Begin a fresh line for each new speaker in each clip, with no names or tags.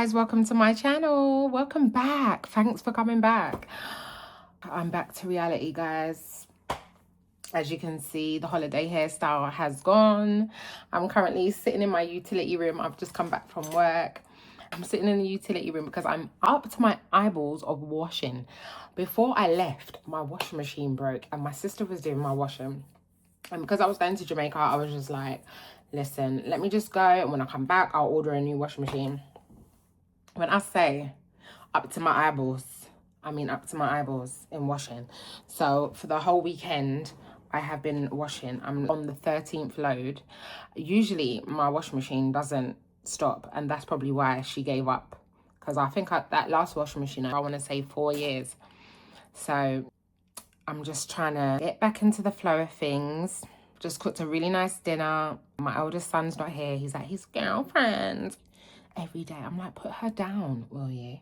guys, welcome to my channel. Welcome back. Thanks for coming back. I'm back to reality, guys. As you can see, the holiday hairstyle has gone. I'm currently sitting in my utility room. I've just come back from work. I'm sitting in the utility room because I'm up to my eyeballs of washing. Before I left, my washing machine broke and my sister was doing my washing. And because I was going to Jamaica, I was just like, listen, let me just go. And when I come back, I'll order a new washing machine. When I say up to my eyeballs, I mean up to my eyeballs in washing. So for the whole weekend, I have been washing. I'm on the 13th load. Usually my washing machine doesn't stop, and that's probably why she gave up. Because I think that last washing machine, I want to say 4 years. So I'm just trying to get back into the flow of things. Just cooked a really nice dinner. My eldest son's not here. He's at his girlfriend. Every day I'm like, put her down, will you?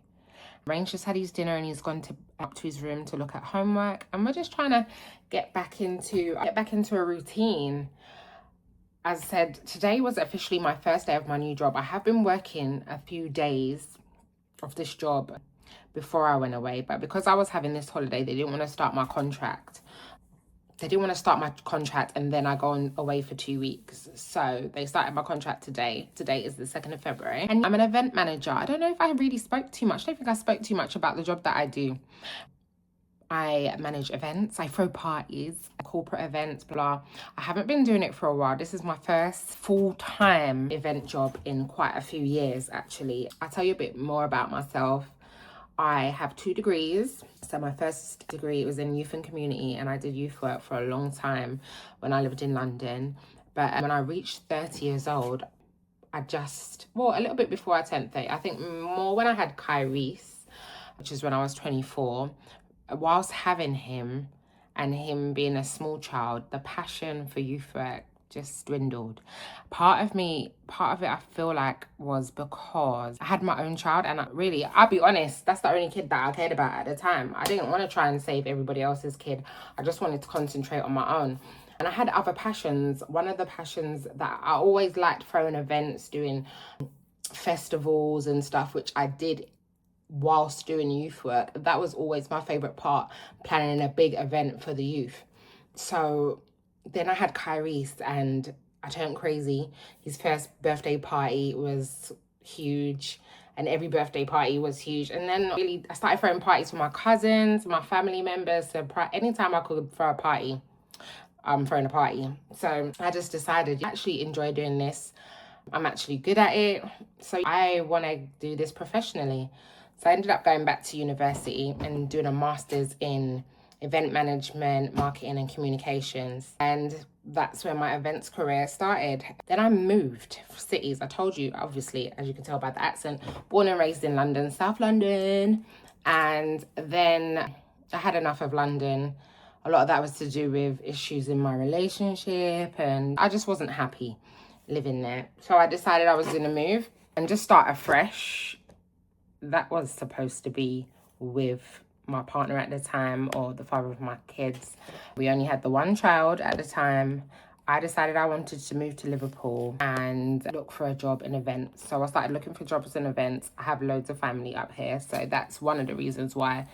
Range just had his dinner and he's gone up to his room to look at homework, and we're just trying to get back into a routine. As I said, today was officially my first day of my new job. I have been working a few days of this job before I went away, but because I was having this holiday, they didn't want to start my contract. And then I go away for 2 weeks. So they started my contract today. Today is the 2nd of February. And I'm an event manager. I don't know if I really spoke too much. I don't think I spoke too much about the job that I do. I manage events. I throw parties, corporate events, blah. I haven't been doing it for a while. This is my first full-time event job in quite a few years, actually. I'll tell you a bit more about myself. I have 2 degrees. So my first degree was in youth and community, and I did youth work for a long time when I lived in London. But when I reached 30 years old, a little bit before I turned 30, I think more when I had Kyrie, which is when I was 24, whilst having him and him being a small child, the passion for youth work just dwindled. Part of it I feel like was because I had my own child, and I'll be honest, that's the only kid that I cared about at the time. I didn't want to try and save everybody else's kid. I just wanted to concentrate on my own. And I had other passions. One of the passions that I always liked, throwing events, doing festivals and stuff, which I did whilst doing youth work. That was always my favorite part, planning a big event for the youth. So then I had Kyrie and I turned crazy. His first birthday party was huge, and every birthday party was huge. And then really I started throwing parties for my cousins, my family members. So anytime I could throw a party, I'm throwing a party. So I just decided I actually enjoy doing this. I'm actually good at it. So I want to do this professionally. So I ended up going back to university and doing a master's in event management, marketing and communications. And that's where my events career started. Then I moved cities. I told you, obviously, as you can tell by the accent, born and raised in London, South London. And then I had enough of London. A lot of that was to do with issues in my relationship, and I just wasn't happy living there. So I decided I was going to move and just start afresh. That was supposed to be with my partner at the time, or the father of my kids. We only had the one child at the time. I decided I wanted to move to Liverpool and look for a job in events. So I started looking for jobs in events. I have loads of family up here, so that's one of the reasons why.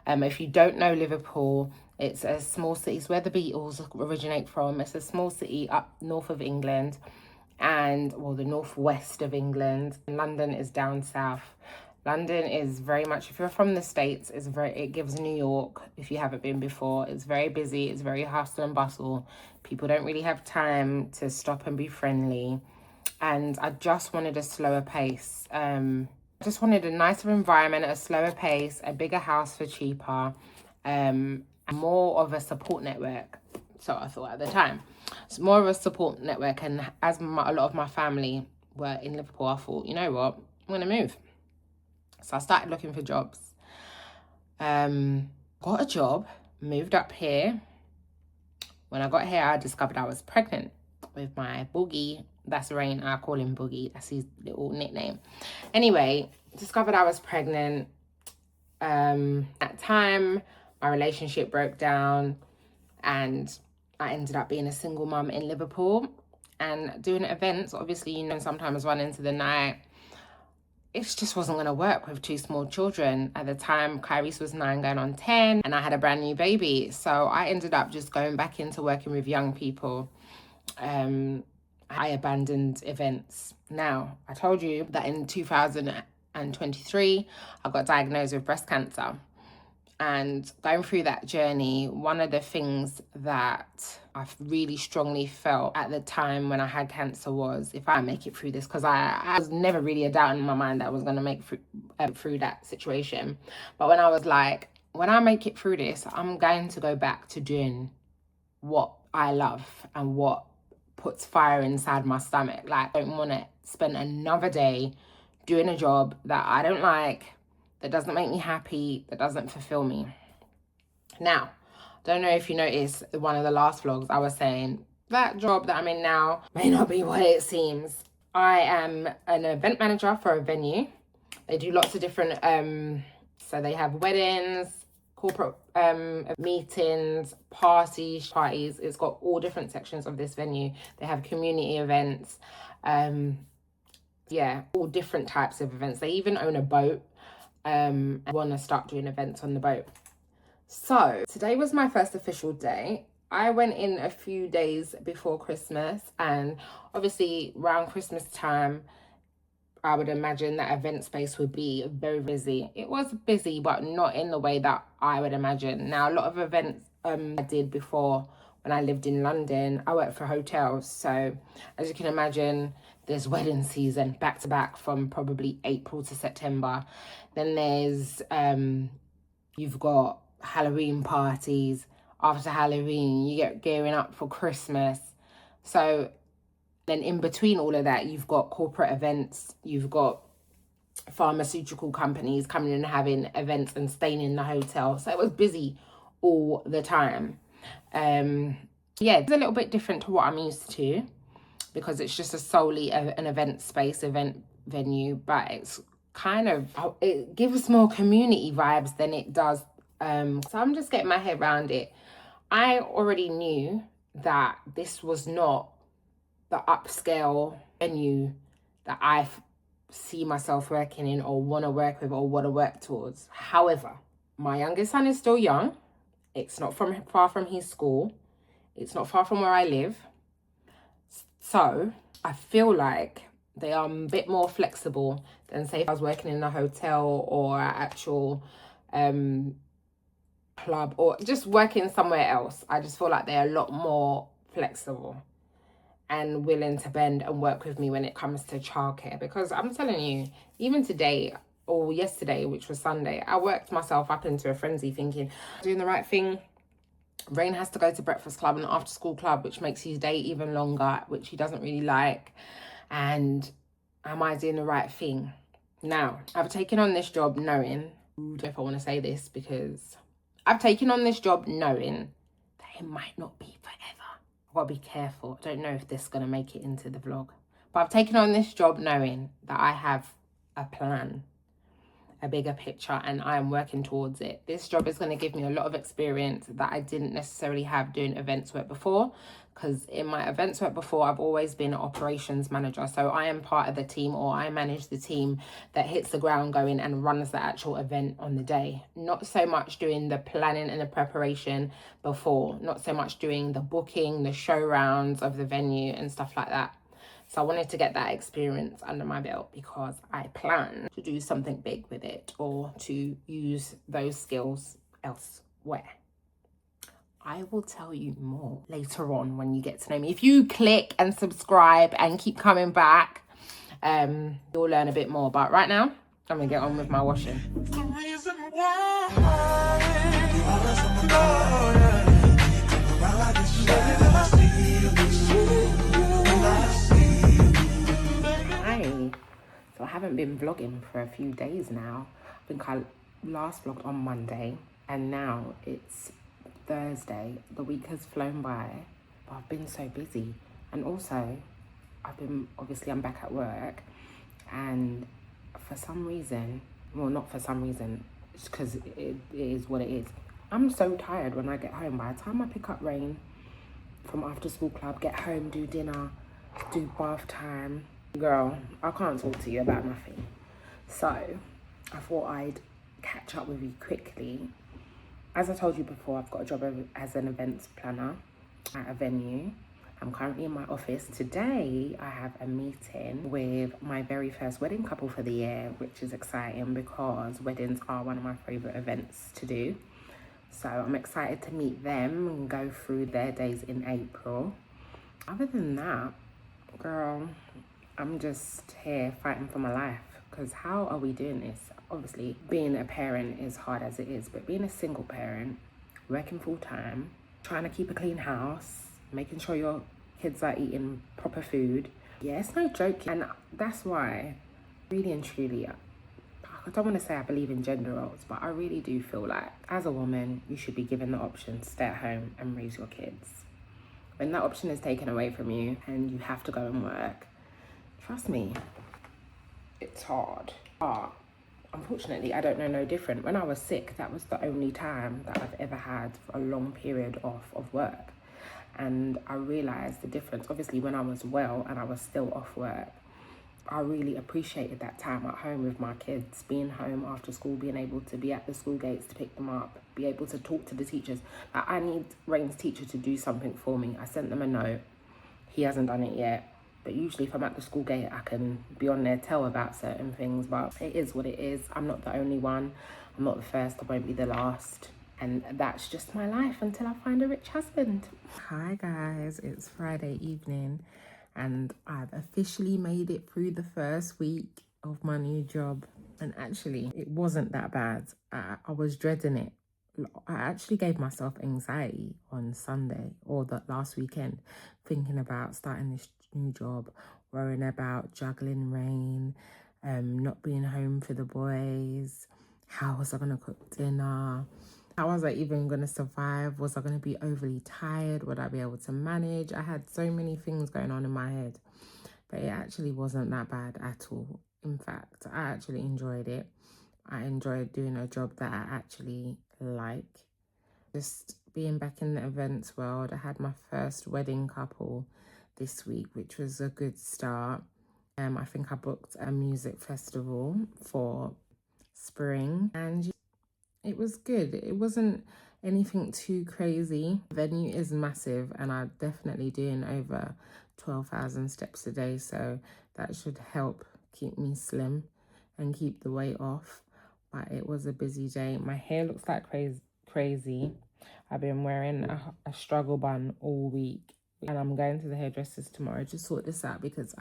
If you don't know Liverpool, it's a small city. It's where the Beatles originate from. It's a small city up north of England, the northwest of England. London is down south. London is very much, if you're from the States, it gives New York, if you haven't been before. It's very busy, it's very hustle and bustle. People don't really have time to stop and be friendly. And I just wanted a slower pace. I just wanted a nicer environment, a slower pace, a bigger house for cheaper, more of a support network. So I thought at the time, it's more of a support network. And as a lot of my family were in Liverpool, I thought, you know what, I'm going to move. So I started looking for jobs. Got a job, moved up here. When I got here, I discovered I was pregnant with my boogie. That's Rain. I call him Boogie. That's his little nickname. Anyway, discovered I was pregnant. At time, my relationship broke down, and I ended up being a single mum in Liverpool and doing events. Obviously, sometimes run into the night. it just wasn't going to work with two small children. At the time, Kyrie's was 9 going on 10, and I had a brand new baby. So I ended up just going back into working with young people. I abandoned events. Now, I told you that in 2023, I got diagnosed with breast cancer. And going through that journey, one of the things that I really strongly felt at the time when I had cancer was, if I make it through this, because I was never really a doubt in my mind that I was going to make through that situation. But when I was like, when I make it through this, I'm going to go back to doing what I love and what puts fire inside my stomach. Like, I don't want to spend another day doing a job that I don't like, that doesn't make me happy, that doesn't fulfill me. Now, don't know if you noticed one of the last vlogs, I was saying that job that I'm in now may not be what it seems. I am an event manager for a venue. They do lots of different, so they have weddings, corporate meetings, parties. It's got all different sections of this venue. They have community events, yeah, all different types of events. They even own a boat. I want to start doing events on the boat. So today was my first official day. I went in a few days before Christmas, and obviously around Christmas time, I would imagine that event space would be very busy. It was busy, but not in the way that I would imagine. Now, a lot of events I did before when I lived in London, I worked for hotels. So as you can imagine, there's wedding season back to back from probably April to September. Then there's, you've got Halloween parties. After Halloween, you get gearing up for Christmas. So then in between all of that, you've got corporate events, you've got pharmaceutical companies coming and having events and staying in the hotel. So it was busy all the time. Yeah, it's a little bit different to what I'm used to, because it's just solely an event space, event venue, but it's kind of, it gives more community vibes than it does. So I'm just getting my head around it. I already knew that this was not the upscale venue that I see myself working in or want to work with or want to work towards. However, my youngest son is still young. It's not far from his school. It's not far from where I live. So I feel like they are a bit more flexible than, say, if I was working in a hotel or an actual club or just working somewhere else. I just feel like they're a lot more flexible and willing to bend and work with me when it comes to childcare. Because I'm telling you, even today or yesterday, which was Sunday, I worked myself up into a frenzy thinking, doing the right thing. Rain has to go to breakfast club and after school club, which makes his day even longer, which he doesn't really like. And am I doing the right thing? Now, I've taken on this job knowing, if I want to say this, because I've taken on this job knowing that it might not be forever. I've got to be careful. I don't know if this is going to make it into the vlog. But I've taken on this job knowing that I have a plan, a bigger picture, and I am working towards it. This job is going to give me a lot of experience that I didn't necessarily have doing events work before, because in my events work before, I've always been an operations manager. So I am part of the team, or I manage the team that hits the ground going and runs the actual event on the day. Not so much doing the planning and the preparation before, not so much doing the booking, the show rounds of the venue and stuff like that. So I wanted to get that experience under my belt because I plan to do something big with it or to use those skills elsewhere. I will tell you more later on when you get to know me. If you click and subscribe and keep coming back, you'll learn a bit more. But right now, I'm going to get on with my washing. The reason why So I haven't been vlogging for a few days now. I think I last vlogged on Monday and now it's Thursday. The week has flown by, but I've been so busy. And also, obviously I'm back at work, and for some reason, well, not for some reason, it's because it is what it is. I'm so tired when I get home. By the time I pick up Rain from after school club, get home, do dinner, do bath time, girl, I can't talk to you about nothing. So I thought I'd catch up with you quickly. As I told you before, I've got a job as an events planner at a venue. I'm currently in my office. Today, I have a meeting with my very first wedding couple for the year, which is exciting because weddings are one of my favourite events to do. So I'm excited to meet them and go through their days in April. Other than that, girl, I'm just here fighting for my life, because how are we doing this? Obviously, being a parent is hard as it is, but being a single parent, working full time, trying to keep a clean house, making sure your kids are eating proper food, yeah, it's no joke. And that's why, really and truly, I don't want to say I believe in gender roles, but I really do feel like as a woman, you should be given the option to stay at home and raise your kids. When that option is taken away from you and you have to go and work, trust me, it's hard. But unfortunately, I don't know no different. When I was sick, that was the only time that I've ever had a long period off of work. And I realized the difference. Obviously, when I was well and I was still off work, I really appreciated that time at home with my kids, being home after school, being able to be at the school gates to pick them up, be able to talk to the teachers. Like, I need Rain's teacher to do something for me. I sent them a note. He hasn't done it yet. But usually if I'm at the school gate, I can be on their tail about certain things. But it is what it is. I'm not the only one. I'm not the first. I won't be the last. And that's just my life until I find a rich husband. Hi guys, it's Friday evening and I've officially made it through the first week of my new job. And actually, it wasn't that bad. I was dreading it. I actually gave myself anxiety on Sunday or the last weekend, thinking about starting this new job, worrying about juggling Rain, not being home for the boys. How was I going to cook dinner? How was I even going to survive? Was I going to be overly tired? Would I be able to manage? I had so many things going on in my head, but it actually wasn't that bad at all. In fact, I actually enjoyed it. I enjoyed doing a job that I actually like. Just being back in the events world. I had my first wedding couple this week, which was a good start. I think I booked a music festival for spring and it was good. It wasn't anything too crazy. The venue is massive and I'm definitely doing over 12,000 steps a day, so that should help keep me slim and keep the weight off. But it was a busy day. My hair looks like crazy. I've been wearing a struggle bun all week and I'm going to the hairdressers tomorrow to sort this out because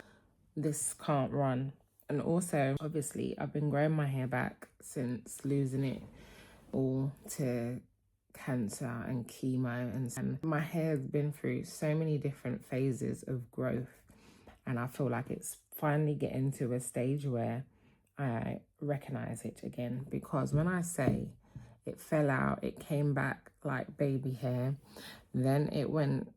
this can't run. And also, obviously, I've been growing my hair back since losing it all to cancer and chemo, and my hair's been through so many different phases of growth, and I feel like it's finally getting to a stage where I recognize it again, because when I say it fell out, it came back like baby hair, then it went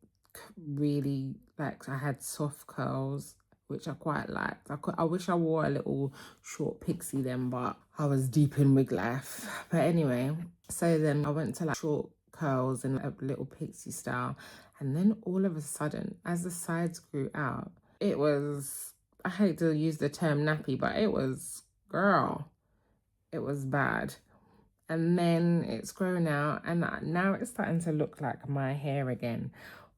really, like, I had soft curls, which I quite liked. I wish I wore a little short pixie then, but I was deep in wig life. But anyway, so then I went to like short curls and a little pixie style. And then all of a sudden, as the sides grew out, it was, I hate to use the term nappy, but it was, girl, it was bad. And then it's grown out and now it's starting to look like my hair again.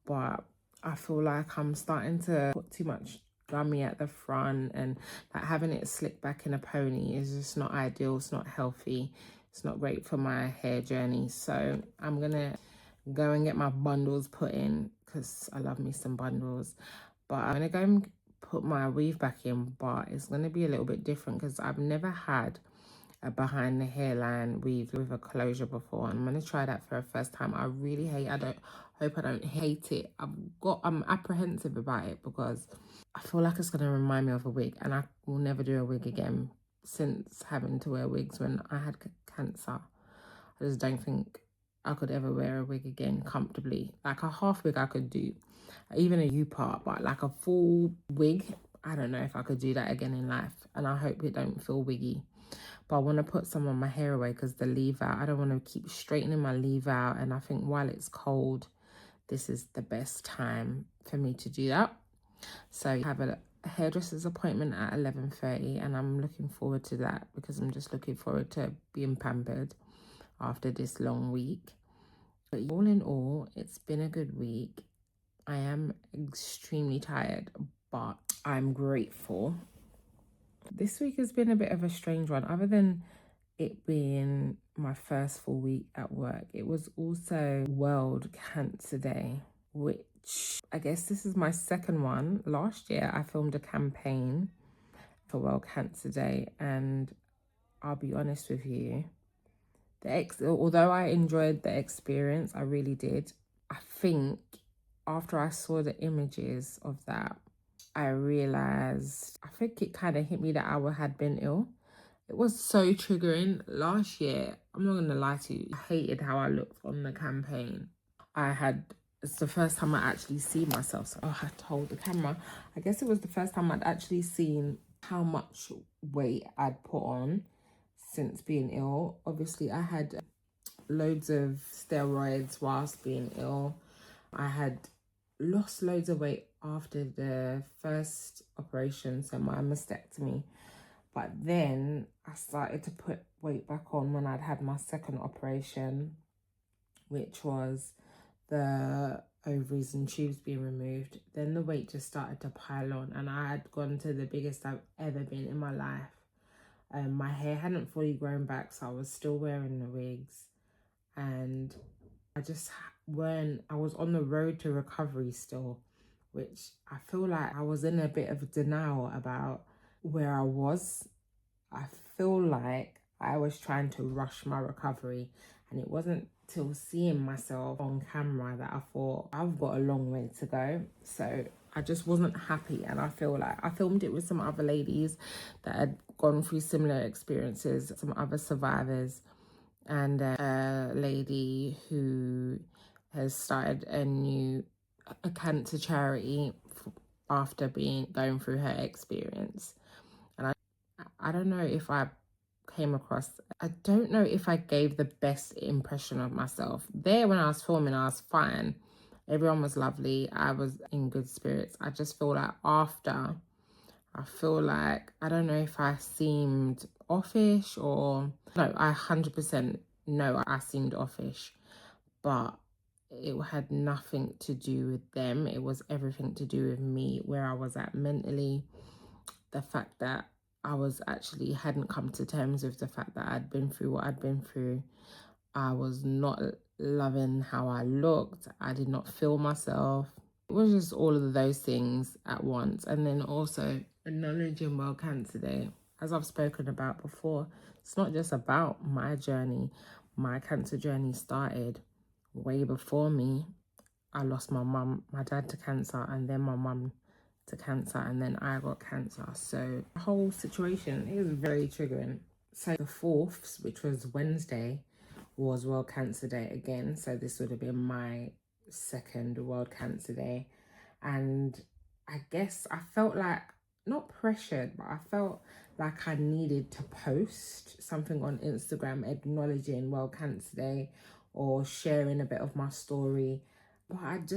But I feel like I'm starting to put too much gummy at the front, and like having it slick back in a pony is just not ideal. It's not healthy. It's not great for my hair journey. So I'm gonna go and get my bundles put in because I love me some bundles. But I'm gonna go and put my weave back in, but it's gonna be a little bit different because I've never had a behind the hairline weave with a closure before. I'm gonna try that for a first time. I really hate, I hope I don't hate it. I'm apprehensive about it because I feel like it's gonna remind me of a wig, and I will never do a wig again since having to wear wigs when I had cancer. I just don't think I could ever wear a wig again comfortably. Like a half wig I could do, even a U part, but like a full wig, I don't know if I could do that again in life, and I hope it don't feel wiggy. But I want to put some of my hair away because the leave out, I don't want to keep straightening my leave out, and I think while it's cold, this is the best time for me to do that. So I have a hairdresser's appointment at 11:30, and I'm looking forward to that because I'm just looking forward to being pampered after this long week. But all in all, it's been a good week. I am extremely tired, but I'm grateful. This week has been a bit of a strange one. Other than it being my first full week at work, it was also World Cancer Day, which I guess this is my second one. Last year, I filmed a campaign for World Cancer Day, and I'll be honest with you, although I enjoyed the experience, I really did. I think after I saw the images of that, I realized, I think it kind of hit me that I had been ill. It was so triggering. Last year, I'm not going to lie to you, I hated how I looked on the campaign. It's the first time I actually see myself. So I had to hold the camera. I guess it was the first time I'd actually seen how much weight I'd put on since being ill. Obviously, I had loads of steroids whilst being ill. I had lost loads of weight after the first operation, so my mastectomy. But then I started to put weight back on when I'd had my second operation, which was the ovaries and tubes being removed. Then the weight just started to pile on, and I had gone to the biggest I've ever been in my life. My hair hadn't fully grown back, so I was still wearing the wigs, and I was on the road to recovery still, which I feel like I was in a bit of denial about where I was. I feel like I was trying to rush my recovery, and it wasn't till seeing myself on camera that I thought I've got a long way to go. So I just wasn't happy, and I feel like I filmed it with some other ladies that had gone through similar experiences, some other survivors, and a lady who has started a cancer charity after going through her experience. And I don't know if I don't know if I gave the best impression of myself. There when I was filming, I was fine. Everyone was lovely. I was in good spirits. I just feel like after, I don't know if I seemed offish or... No, I 100% know I seemed offish. But it had nothing to do with them. It was everything to do with me, where I was at mentally. The fact that hadn't come to terms with the fact that I'd been through what I'd been through. I was not loving how I looked. I did not feel myself. It was just all of those things at once. And then also acknowledging World Cancer Day. As I've spoken about before, it's not just about my journey. My cancer journey started way before me. I lost my dad to cancer, and then my mum to cancer, and then I got cancer. So the whole situation is very triggering. So the 4th, which was Wednesday, was World Cancer Day again. So this would have been my second World Cancer Day. And I guess I felt like, not pressured, but I felt like I needed to post something on Instagram acknowledging World Cancer Day or sharing a bit of my story. But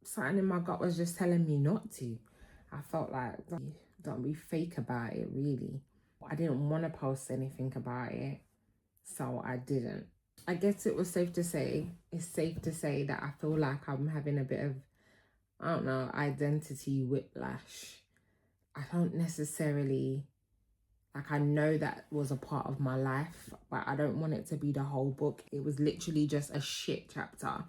something in my gut was just telling me not to. I felt like, don't be fake about it, really. I didn't want to post anything about it, so I didn't. I guess it's safe to say that I feel like I'm having a bit of, I don't know, identity whiplash. I don't necessarily, I know that was a part of my life, but I don't want it to be the whole book. It was literally just a shit chapter.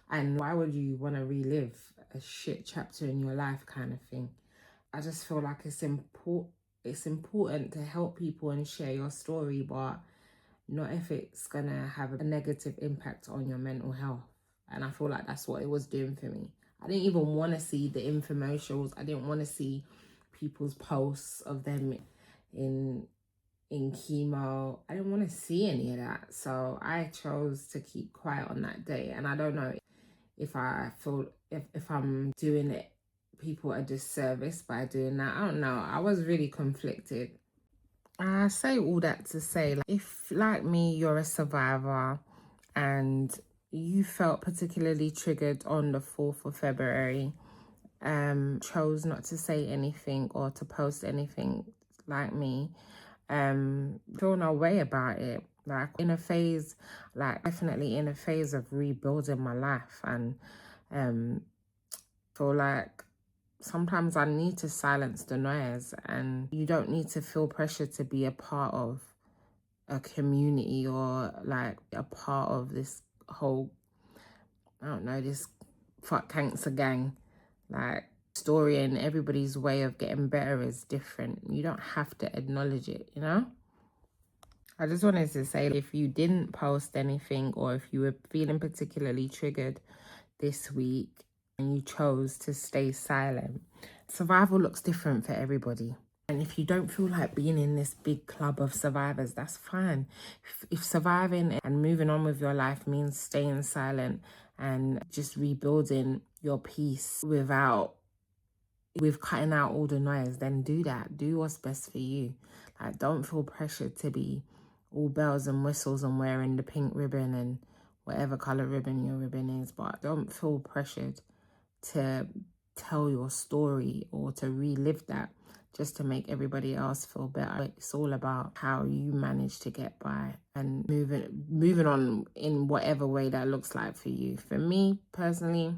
And why would you want to relive a shit chapter in your life kind of thing? I just feel like it's important to help people and share your story, but not if it's gonna have a negative impact on your mental health. And I feel like that's what it was doing for me. I didn't even want to see the infomercials. I didn't want to see people's posts of them in chemo. I didn't want to see any of that. So I chose to keep quiet on that day. And I don't know if I feel if I'm doing it people a disservice by doing that. I don't know. I was really conflicted. I say all that to say, like, if like me, you're a survivor and you felt particularly triggered on the 4th of February, chose not to say anything or to post anything like me, feel no way about it. Like in a phase, like definitely in a phase of rebuilding my life, and feel like sometimes I need to silence the noise, and you don't need to feel pressure to be a part of a community or like a part of this whole, I don't know, this fuck cancer gang. Like, story and everybody's way of getting better is different. You don't have to acknowledge it, you know? I just wanted to say, if you didn't post anything or if you were feeling particularly triggered this week and you chose to stay silent, survival looks different for everybody. And if you don't feel like being in this big club of survivors, that's fine. If surviving and moving on with your life means staying silent and just rebuilding your peace with cutting out all the noise, then do that. Do what's best for you. Like, don't feel pressured to be all bells and whistles and wearing the pink ribbon and whatever color ribbon your ribbon is, but don't feel pressured to tell your story or to relive that just to make everybody else feel better. It's all about how you manage to get by and moving on in whatever way that looks like for you. For me personally,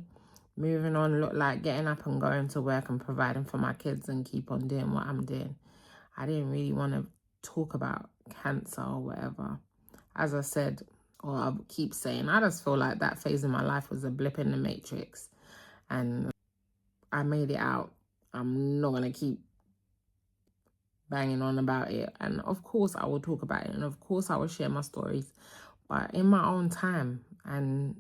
moving on looked like getting up and going to work and providing for my kids and keep on doing what I'm doing. I didn't really want to talk about cancer or whatever. As I said, or I keep saying, I just feel like that phase in my life was a blip in the matrix and I made it out. I'm not going to keep banging on about it. And of course I will talk about it, and of course I will share my stories, but in my own time and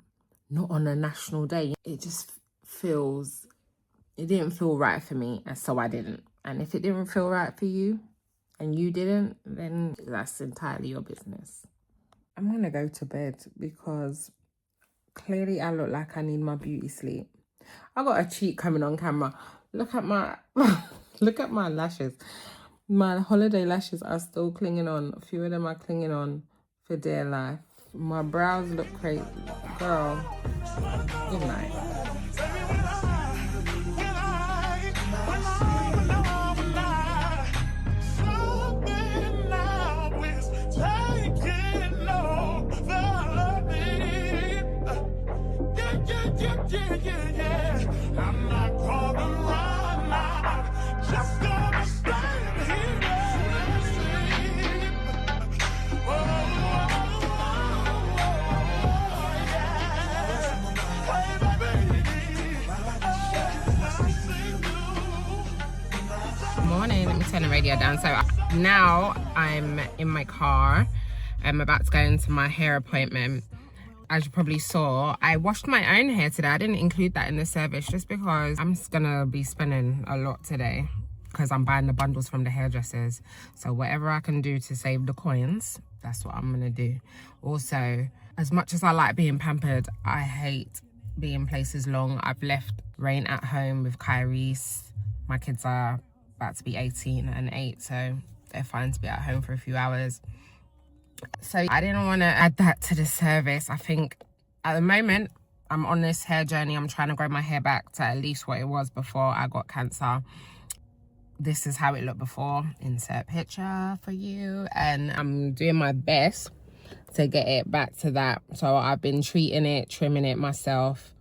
not on a national day. It just it didn't feel right for me, and so I didn't. And if it didn't feel right for you and you didn't, then that's entirely your business. I'm gonna go to bed because clearly I look like I need my beauty sleep. I got a cheat coming on camera. Look at my look at my lashes. My holiday lashes are still clinging on. A few of them are clinging on for dear life. My brows look crazy. Girl, good night. I'm not gonna run out, just gonna stand here and sleep. Oh, yeah. Hey, baby. Morning, let me turn the radio down. So now I'm in my car. I'm about to go into my hair appointment. As you probably saw, I washed my own hair today. I didn't include that in the service just because I'm just gonna be spending a lot today because I'm buying the bundles from the hairdressers. So whatever I can do to save the coins, that's what I'm gonna do. Also, as much as I like being pampered, I hate being places long. I've left Rain at home with Kyrie's. My kids are about to be 18 and 8, so they're fine to be at home for a few hours. So I didn't want to add that to the service. I think at the moment I'm on this hair journey. I'm trying to grow my hair back to at least what it was before I got cancer. This is how it looked before. Insert picture for you. And I'm doing my best to get it back to that. So I've been treating it, trimming it myself,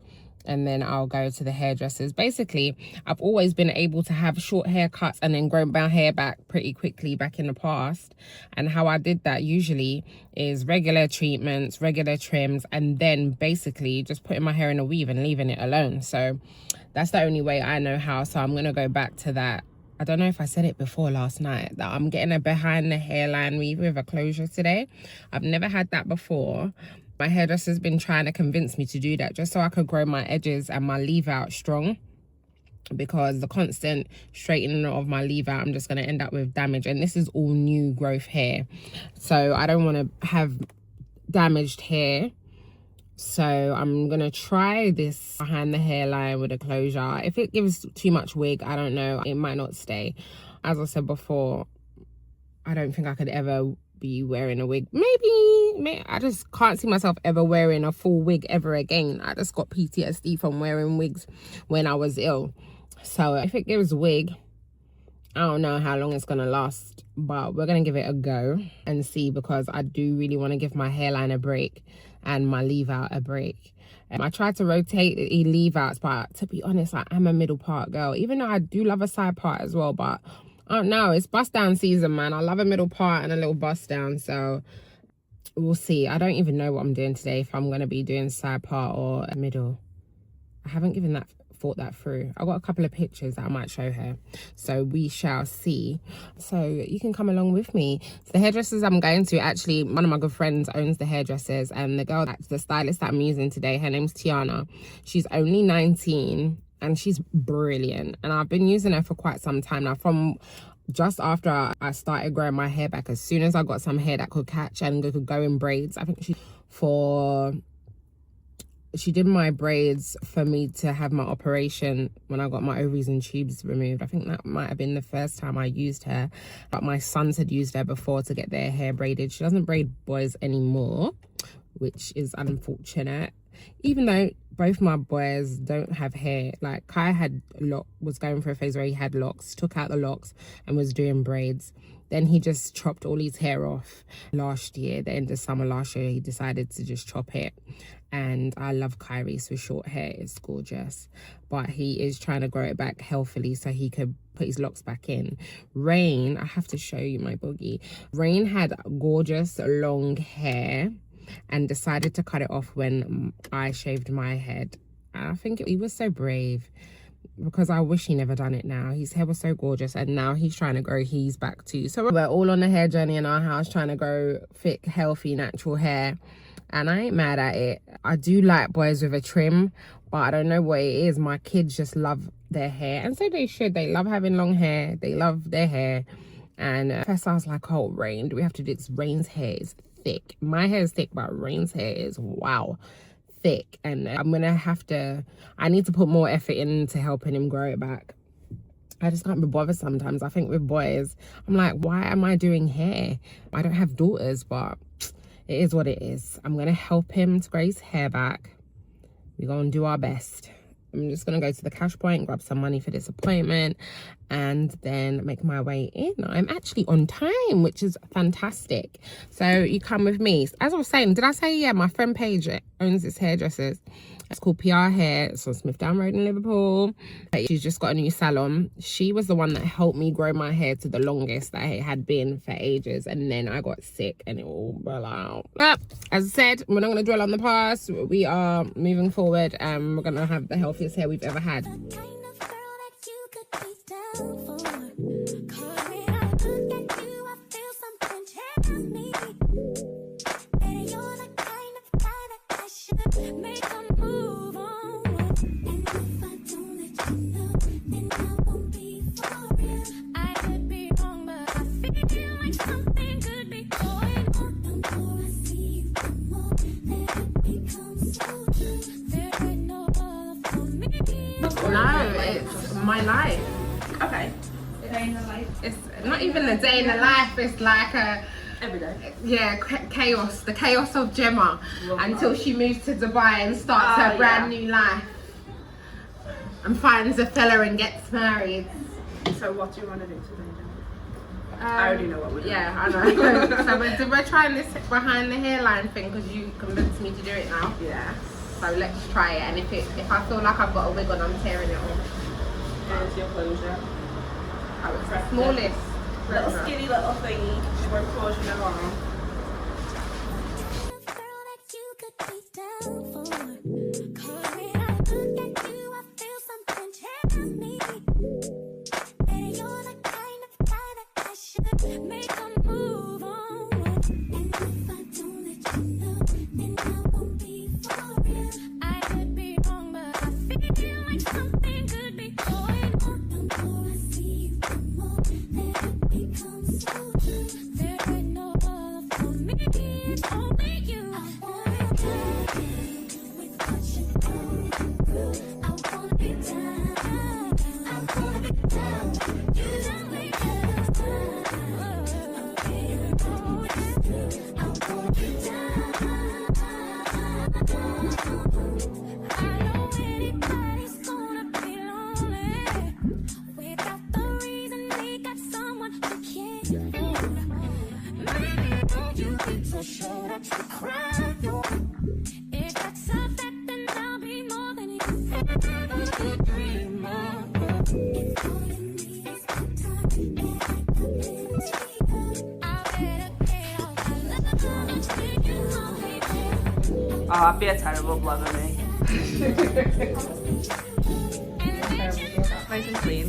and then I'll go to the hairdressers. Basically, I've always been able to have short haircuts and then grow my hair back pretty quickly back in the past. And how I did that usually is regular treatments, regular trims, and then basically just putting my hair in a weave and leaving it alone. So that's the only way I know how. So I'm gonna go back to that. I don't know if I said it before last night, that I'm getting a behind the hairline weave with a closure today. I've never had that before. My hairdresser's been trying to convince me to do that just so I could grow my edges and my leave out strong, because the constant straightening of my leave out, I'm just going to end up with damage. And this is all new growth hair, so I don't want to have damaged hair. So I'm going to try this behind the hairline with a closure. If it gives too much wig, I don't know, it might not stay. As I said before, I don't think I could ever be wearing a wig. Maybe I just can't see myself ever wearing a full wig ever again. I just got PTSD from wearing wigs when I was ill. So if it gives wig, I don't know how long it's gonna last, but we're gonna give it a go and see, because I do really want to give my hairline a break and my leave out a break. I tried to rotate the leave outs, but to be honest, like, I'm a middle part girl, even though I do love a side part as well. But I don't know, it's bust down season, man. I love a middle part and a little bust down, so we'll see. I don't even know what I'm doing today, if I'm gonna be doing side part or a middle. I haven't thought that through. I got a couple of pictures that I might show her, so we shall see. So you can come along with me. So the hairdressers I'm going to, actually, one of my good friends owns the hairdressers, and the stylist that I'm using today, her name's Tiana. She's only 19 and she's brilliant, and I've been using her for quite some time now. From just after I started growing my hair back, as soon as I got some hair that could catch and could go in braids, I think she did my braids for me to have my operation when I got my ovaries and tubes removed. I think that might have been the first time I used her, but my sons had used her before to get their hair braided. She doesn't braid boys anymore, which is unfortunate, even though both my boys don't have hair. Like, Kai was going through a phase where he had locks, took out the locks and was doing braids. Then he just chopped all his hair off last year. The end of summer last year, he decided to just chop it. And I love Kyrie's with short hair. It's gorgeous. But he is trying to grow it back healthily so he could put his locks back in. Rain, I have to show you my boogie. Rain had gorgeous long hair and decided to cut it off when I shaved my head. And I think he was so brave, because I wish he never done it now. His hair was so gorgeous, and now he's trying to grow his back too. So we're all on a hair journey in our house, trying to grow thick, healthy, natural hair. And I ain't mad at it. I do like boys with a trim, but I don't know what it is. My kids just love their hair, and so they should. They love having long hair. They love their hair. And first I was like, oh, Rain, do we have to do this? Rain's hair is thick. My hair is thick, but Rain's hair is, wow, thick. And I need to put more effort into helping him grow it back. I just can't be bothered sometimes. I think with boys, I'm like, why am I doing hair? I don't have daughters, but it is what it is. I'm going to help him to grow his hair back. We're going to do our best. I'm just going to go to the cash point, grab some money for this appointment, and then make my way in. I'm actually on time, which is fantastic. So you come with me. As I was saying, did I say, yeah, my friend Paige owns this hairdressers. It's called PR Hair. It's on Smithdown Road in Liverpool. She's just got a new salon. She was the one that helped me grow my hair to the longest that it had been for ages. And then I got sick and it all fell out. But as I said, we're not going to dwell on the past. We are moving forward, and we're going to have the healthiest hair we've ever had. No, it's my life. Okay. A day in the life. It's not even a day in the life. It's like a every day. Yeah, chaos. The chaos of Gemma until she moves to Dubai and starts her brand new life and finds a fella and gets married.
So what do you want to do today? I already know what we're doing.
Yeah, I know. So we're trying this behind the hairline thing because you convinced me to do it now.
Yeah.
So let's try it, and if I feel like I've got a wig on, I'm tearing it off.
Here's your closure.
Oh, it's the smallest.
Little skinny little thingy. She won't cause you no harm.
watch you cry. If that's a fact, then I'll be more than you ever dream of. If all you need is my time, I better get all my love. I'm taking home, baby.
Oh, I'd be a terrible blogger, me. Nice and clean.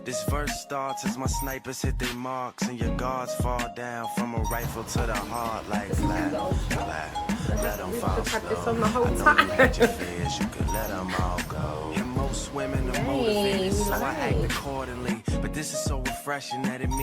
This verse starts as my snipers hit their marks and your guards fall down from a rifle to the heart like flat, flat. Let them fall slow.
The whole
I know
time.
you had your fears, you could let them all go. And most women are motivated, so I act accordingly. But this is so refreshing that it means